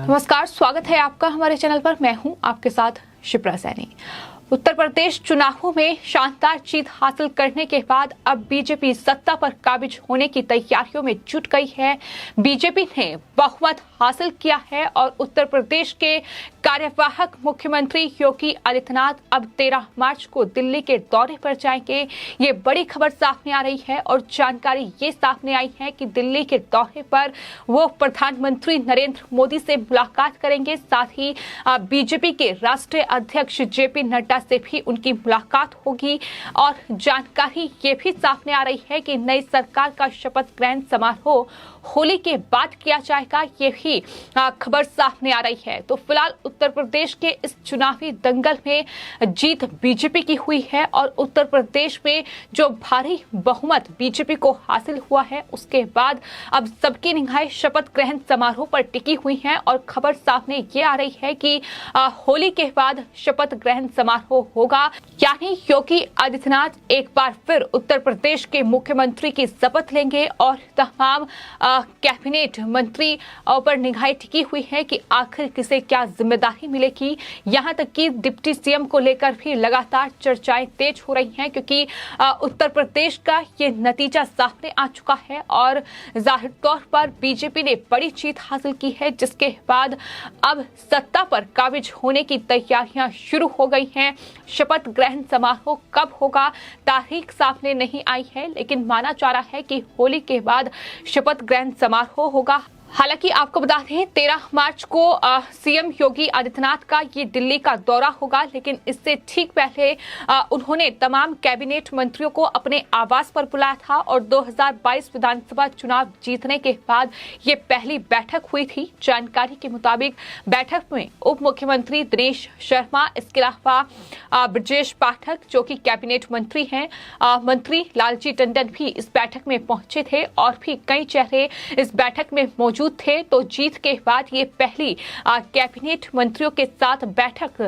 नमस्कार, स्वागत है आपका हमारे चैनल पर। मैं हूं आपके साथ शिप्रा सैनी। उत्तर प्रदेश चुनावों में शानदार जीत हासिल करने के बाद अब बीजेपी सत्ता पर काबिज होने की तैयारियों में जुट गई है। बीजेपी ने बहुमत हासिल किया है और उत्तर प्रदेश के कार्यवाहक मुख्यमंत्री योगी आदित्यनाथ अब 13 मार्च को दिल्ली के दौरे पर जाएंगे। ये बड़ी खबर सामने आ रही है और जानकारी ये सामने आई है कि दिल्ली के दौरे पर वो प्रधानमंत्री नरेंद्र मोदी से मुलाकात करेंगे। साथ ही बीजेपी के राष्ट्रीय अध्यक्ष जेपी नड्डा से भी उनकी मुलाकात होगी और जानकारी ये भी सामने आ रही है कि नई सरकार का शपथ ग्रहण समारोह होली के बाद किया जाएगा। ये भी खबर सामने आ रही है। तो फिलहाल उत्तर प्रदेश के इस चुनावी दंगल में जीत बीजेपी की हुई है और उत्तर प्रदेश में जो भारी बहुमत बीजेपी को हासिल हुआ है उसके बाद अब सबकी निगाहें शपथ ग्रहण समारोह पर टिकी हुई हैं और खबर सामने ये आ रही है कि होली के बाद शपथ ग्रहण समारोह होगा, यानी योगी आदित्यनाथ एक बार फिर उत्तर प्रदेश के मुख्यमंत्री की शपथ लेंगे और तमाम कैबिनेट मंत्री पर निगाहें टिकी हुई है कि आखिर किसे क्या जिम्मेदारी मिलेगी। यहां तक कि डिप्टी सीएम को लेकर भी लगातार चर्चाएं तेज हो रही हैं क्योंकि उत्तर प्रदेश का ये नतीजा सामने आ चुका है और जाहिर तौर पर बीजेपी ने बड़ी जीत हासिल की है, जिसके बाद अब सत्ता पर काबिज होने की तैयारियां शुरू हो गई हैं। शपथ ग्रहण समारोह कब होगा, तारीख सामने नहीं आई है, लेकिन माना जा रहा है कि होली के बाद शपथ ग्रहण समारोह होगा। हालांकि आपको बता दें 13 मार्च को सीएम योगी आदित्यनाथ का ये दिल्ली का दौरा होगा, लेकिन इससे ठीक पहले उन्होंने तमाम कैबिनेट मंत्रियों को अपने आवास पर बुलाया था और 2022 विधानसभा चुनाव जीतने के बाद ये पहली बैठक हुई थी। जानकारी के मुताबिक बैठक में उप मुख्यमंत्री दिनेश शर्मा, इसके अलावा ब्रजेश पाठक जो कि कैबिनेट मंत्री हैं, मंत्री लालजी टंडन भी इस बैठक में पहुंचे थे और भी कई चेहरे इस बैठक में मौजूद थे। तो जीत के बाद ये पहली कैबिनेट मंत्रियों के साथ बैठक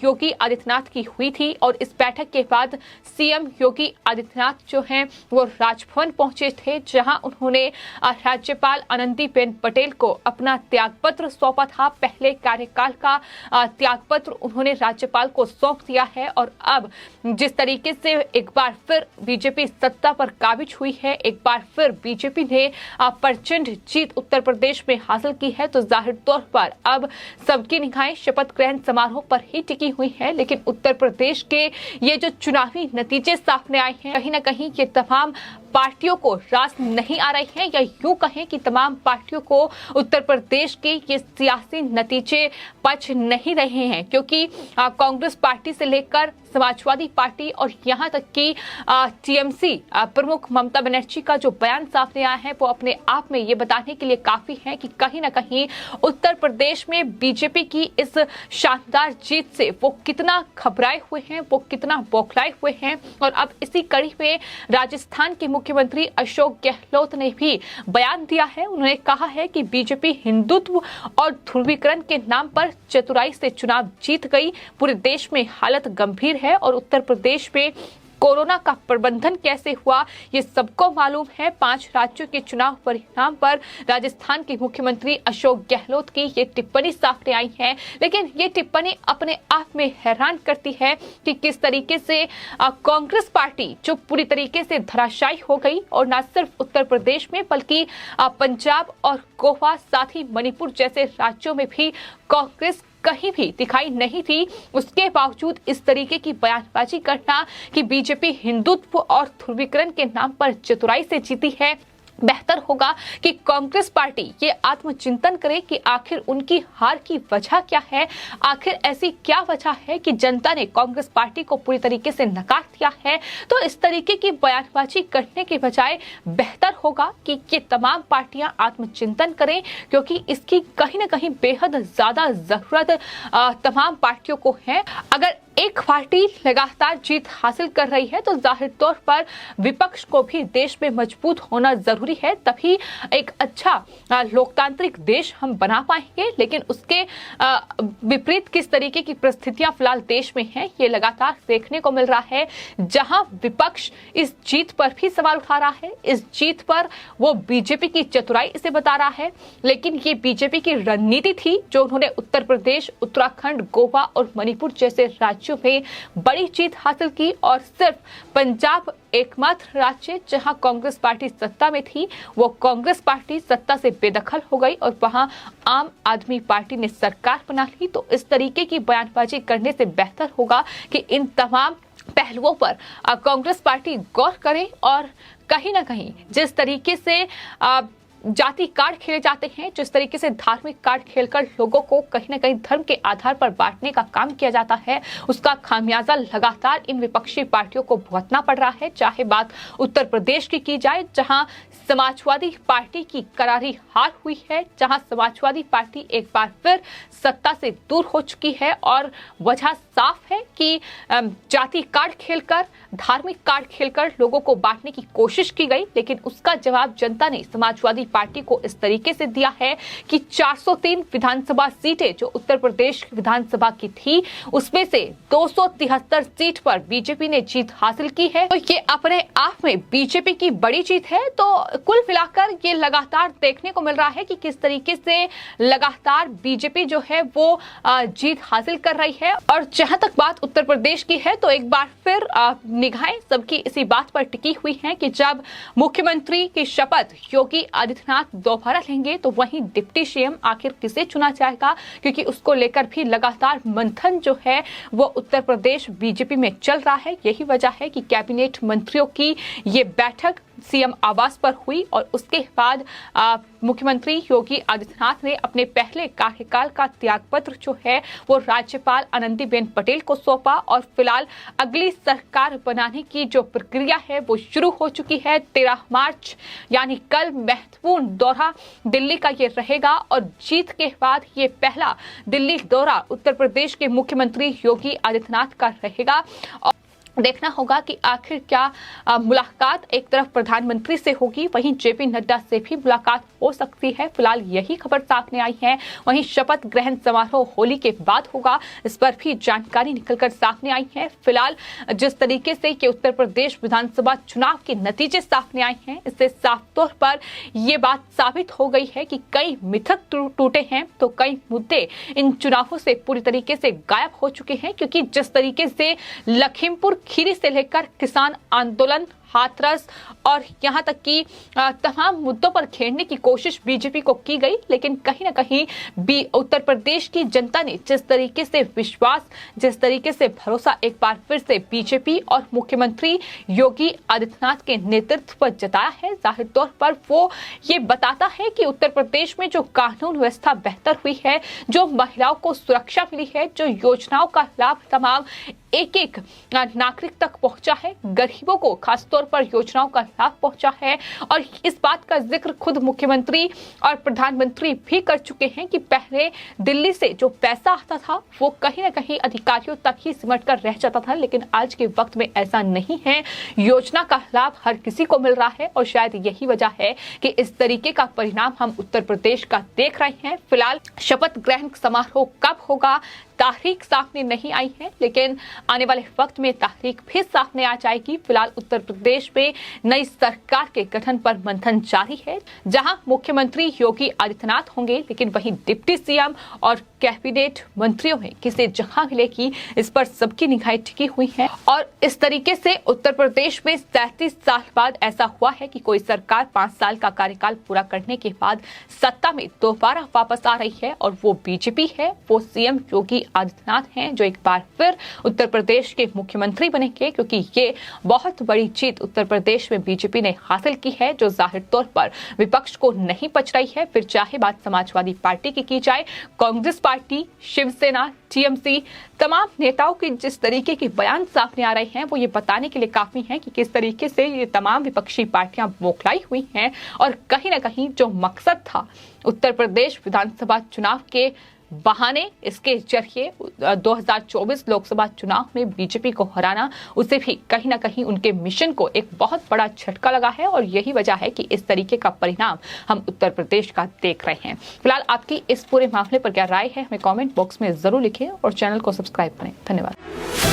योगी आदित्यनाथ की हुई थी और इस बैठक के बाद सीएम योगी आदित्यनाथ जो हैं वो राजभवन पहुंचे थे, जहां उन्होंने राज्यपाल आनंदीबेन पटेल को अपना त्यागपत्र सौंपा था। पहले कार्यकाल का त्यागपत्र उन्होंने राज्यपाल को सौंप दिया है और अब जिस तरीके से एक बार फिर बीजेपी सत्ता पर काबिज हुई है, एक बार फिर बीजेपी ने प्रचंड जीत उत्तर प्रदेश में हासिल की है, तो जाहिर तौर पर अब सबकी निगाहें शपथ ग्रहण समारोह पर ही टिकी हुई है। लेकिन उत्तर प्रदेश के ये जो चुनावी नतीजे सामने आए हैं, कहीं ना कहीं ये तमाम पार्टियों को रास नहीं आ रही है, या यूं कहें कि तमाम पार्टियों को उत्तर प्रदेश के ये सियासी नतीजे पच नहीं रहे हैं, क्योंकि कांग्रेस पार्टी से लेकर समाजवादी पार्टी और यहां तक कि टीएमसी प्रमुख ममता बनर्जी का जो बयान सामने आया है वो अपने आप में ये बताने के लिए काफी है कि कहीं ना कहीं उत्तर प्रदेश में बीजेपी की इस शानदार जीत से वो कितना घबराए हुए हैं, वो कितना बौखलाए हुए हैं। और अब इसी कड़ी में राजस्थान के मुख्यमंत्री अशोक गहलोत ने भी बयान दिया है। उन्होंने कहा है कि बीजेपी हिंदुत्व और ध्रुवीकरण के नाम पर चतुराई से चुनाव जीत गई। पूरे देश में हालत गंभीर है और उत्तर प्रदेश में कोरोना का प्रबंधन कैसे हुआ ये सबको मालूम है। 5 राज्यों के चुनाव परिणाम पर राजस्थान के मुख्यमंत्री अशोक गहलोत की ये टिप्पणी सामने आई है, लेकिन ये टिप्पणी अपने आप में हैरान करती है कि किस तरीके से कांग्रेस पार्टी जो पूरी तरीके से धराशायी हो गई और न सिर्फ उत्तर प्रदेश में बल्कि पंजाब और गोवा साथ ही मणिपुर जैसे राज्यों में भी कांग्रेस कहीं भी दिखाई नहीं थी। उसके बावजूद इस तरीके की बयानबाजी करना कि बीजेपी हिंदुत्व और ध्रुवीकरण के नाम पर चतुराई से जीती है, बेहतर होगा कि कांग्रेस पार्टी ये आत्मचिंतन करे कि आखिर उनकी हार की वजह क्या है, आखिर ऐसी क्या वजह है कि जनता ने कांग्रेस पार्टी को पूरी तरीके से नकार दिया है। तो इस तरीके की बयानबाजी करने के बजाय बेहतर होगा कि ये तमाम पार्टियां आत्मचिंतन करें, क्योंकि इसकी कहीं ना कहीं बेहद ज्यादा जरूरत तमाम पार्टियों को है। अगर एक पार्टी लगातार जीत हासिल कर रही है तो जाहिर तौर पर विपक्ष को भी देश में मजबूत होना जरूरी है, तभी एक अच्छा लोकतांत्रिक देश हम बना पाएंगे। लेकिन उसके विपरीत किस तरीके की परिस्थितियां फिलहाल देश में हैं, ये लगातार देखने को मिल रहा है। जहां विपक्ष इस जीत पर भी सवाल उठा रहा है, इस जीत पर वो बीजेपी की चतुराई इसे बता रहा है, लेकिन ये बीजेपी की रणनीति थी जो उन्होंने उत्तर प्रदेश, उत्तराखंड, गोवा और मणिपुर जैसे राज्यों में बड़ी जीत हासिल की। और सिर्फ पंजाब एकमात्र राज्य जहां कांग्रेस पार्टी सत्ता में थी, वो कांग्रेस पार्टी सत्ता से बेदखल हो गई और वहां आम आदमी पार्टी ने सरकार बना ली। तो इस तरीके की बयानबाजी करने से बेहतर होगा कि इन तमाम पहलुओं पर कांग्रेस पार्टी गौर करे और कहीं ना कहीं जिस तरीके से जाति कार्ड खेले जाते हैं, जिस तरीके से धार्मिक कार्ड खेलकर लोगों को कहीं ना कहीं धर्म के आधार पर बांटने का काम किया जाता है, उसका खामियाजा लगातार इन विपक्षी पार्टियों को भुगतना पड़ रहा है। चाहे बात उत्तर प्रदेश की जाए, जहां समाजवादी पार्टी की करारी हार हुई है, जहां समाजवादी पार्टी एक बार फिर सत्ता से दूर हो चुकी है और वजह साफ है कि जाति कार्ड खेलकर, धार्मिक कार्ड खेलकर लोगों को बांटने की कोशिश की गई। लेकिन उसका जवाब जनता ने समाजवादी पार्टी को इस तरीके से दिया है कि 403 विधानसभा सीटें जो उत्तर प्रदेश विधानसभा की थी, उसमें से 273 सीट पर बीजेपी ने जीत हासिल की है। तो ये अपने आप में बीजेपी की बड़ी जीत है। तो कुल मिलाकर ये लगातार देखने को मिल रहा है कि किस तरीके से लगातार बीजेपी जो है वो जीत हासिल कर रही है। और जहां तक बात उत्तर प्रदेश की है, तो एक बार फिर निगाहें सबकी इसी बात पर टिकी हुई हैं कि जब मुख्यमंत्री की शपथ योगी आदित्यनाथ दोबारा लेंगे तो वहीं डिप्टी सीएम आखिर किसे चुना जाएगा, क्योंकि उसको लेकर भी लगातार मंथन जो है वो उत्तर प्रदेश बीजेपी में चल रहा है। यही वजह है कि कैबिनेट मंत्रियों की ये बैठक सीएम आवास पर हुई और उसके बाद मुख्यमंत्री योगी आदित्यनाथ ने अपने पहले कार्यकाल का त्यागपत्र जो है वो राज्यपाल आनंदीबेन पटेल को सौंपा और फिलहाल अगली सरकार बनाने की जो प्रक्रिया है वो शुरू हो चुकी है। 13 मार्च यानी कल महत्वपूर्ण दौरा दिल्ली का ये रहेगा और जीत के बाद ये पहला दिल्ली दौरा उत्तर प्रदेश के मुख्यमंत्री योगी आदित्यनाथ का रहेगा। देखना होगा कि आखिर क्या मुलाकात एक तरफ प्रधानमंत्री से होगी, वहीं जेपी नड्डा से भी मुलाकात हो सकती है। फिलहाल यही खबर सामने आई है। वहीं शपथ ग्रहण समारोह होली के बाद होगा, इस पर भी जानकारी निकलकर सामने आई है। फिलहाल जिस तरीके से कि उत्तर प्रदेश विधानसभा चुनाव के नतीजे सामने आए हैं, इससे साफ तौर पर यह बात साबित हो गई है कि कई मिथक टूटे हैं तो कई मुद्दे इन चुनावों से पूरी तरीके से गायब हो चुके हैं। क्योंकि जिस तरीके से लखीमपुर खीरी से लेकर किसान आंदोलन, हाथरस और यहां तक कि तमाम मुद्दों पर घेरने की कोशिश बीजेपी को की गई, लेकिन कहीं ना कहीं उत्तर प्रदेश की जनता ने जिस तरीके से विश्वास, जिस तरीके से भरोसा एक बार फिर से बीजेपी और मुख्यमंत्री योगी आदित्यनाथ के नेतृत्व पर जताया है, जाहिर तौर पर वो ये बताता है कि उत्तर प्रदेश में जो कानून व्यवस्था बेहतर हुई है, जो महिलाओं को सुरक्षा मिली है, जो योजनाओं का लाभ तमाम एक एक नागरिक तक पहुंचा है, गरीबों को खासतौर पर योजनाओं का लाभ पहुंचा है। और इस बात का जिक्र खुद मुख्यमंत्री और प्रधानमंत्री भी कर चुके हैं कि पहले दिल्ली से जो पैसा आता था वो कहीं ना कहीं अधिकारियों तक ही सिमट कर रह जाता था, लेकिन आज के वक्त में ऐसा नहीं है। योजना का लाभ हर किसी को मिल रहा है और शायद यही वजह है कि इस तरीके का परिणाम हम उत्तर प्रदेश का देख रहे हैं। फिलहाल शपथ ग्रहण समारोह कब होगा, तारीख सामने नहीं आई है, लेकिन आने वाले वक्त में तारीख भी सामने आ जाएगी। फिलहाल उत्तर प्रदेश में नई सरकार के गठन पर मंथन जारी है, जहां मुख्यमंत्री योगी आदित्यनाथ होंगे, लेकिन वहीं डिप्टी सीएम और कैबिनेट मंत्रियों में किसे जगह मिलेगी, इस पर सबकी निगाहें टिकी हुई हैं। और इस तरीके से उत्तर प्रदेश में 37 साल बाद ऐसा हुआ है कि कोई सरकार 5 साल का कार्यकाल पूरा करने के बाद सत्ता में दोबारा वापस आ रही है और वो बीजेपी है, वो सीएम योगी आदित्यनाथ हैं जो एक बार फिर उत्तर प्रदेश के मुख्यमंत्री बनेंगे, क्योंकि ये बहुत बड़ी जीत उत्तर प्रदेश में बीजेपी ने हासिल की है, जो जाहिर तौर पर विपक्ष को नहीं पच रही है। फिर चाहे बात समाजवादी पार्टी की जाए, कांग्रेस पार्टी, शिवसेना, टीएमसी, तमाम नेताओं के जिस तरीके के बयान सामने आ रहे हैं वो ये बताने के लिए काफी हैं कि किस तरीके से ये तमाम विपक्षी पार्टियां बौखलाई हुई हैं और कहीं ना कहीं जो मकसद था उत्तर प्रदेश विधानसभा चुनाव के बहाने इसके जरिए 2024 लोकसभा चुनाव में बीजेपी को हराना, उसे भी कहीं ना कहीं उनके मिशन को एक बहुत बड़ा झटका लगा है और यही वजह है कि इस तरीके का परिणाम हम उत्तर प्रदेश का देख रहे हैं। फिलहाल आपकी इस पूरे मामले पर क्या राय है, हमें कमेंट बॉक्स में जरूर लिखें और चैनल को सब्सक्राइब करें। धन्यवाद।